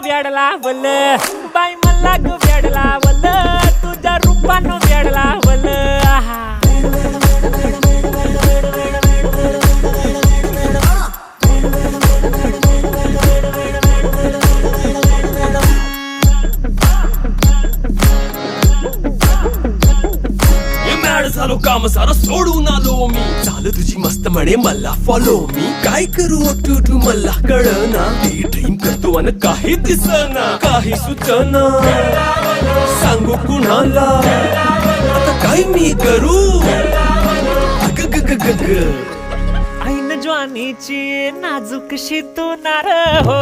वेडला वल बाई मला ग वेडला वल तुझ्या रूपानं वेडला वल झालो काम सारा सोडून आलो मी झालं तुझी मस्त म्हणे मला फॉलो मी काय करू टू मला कळना ते ड्रीम करतो आणि काही दिसना काही सुचना सांगू कुणाला आता काय मी करू अग ग ग ग ग ऐन ज्वानीची नाजूक शी तू नार हो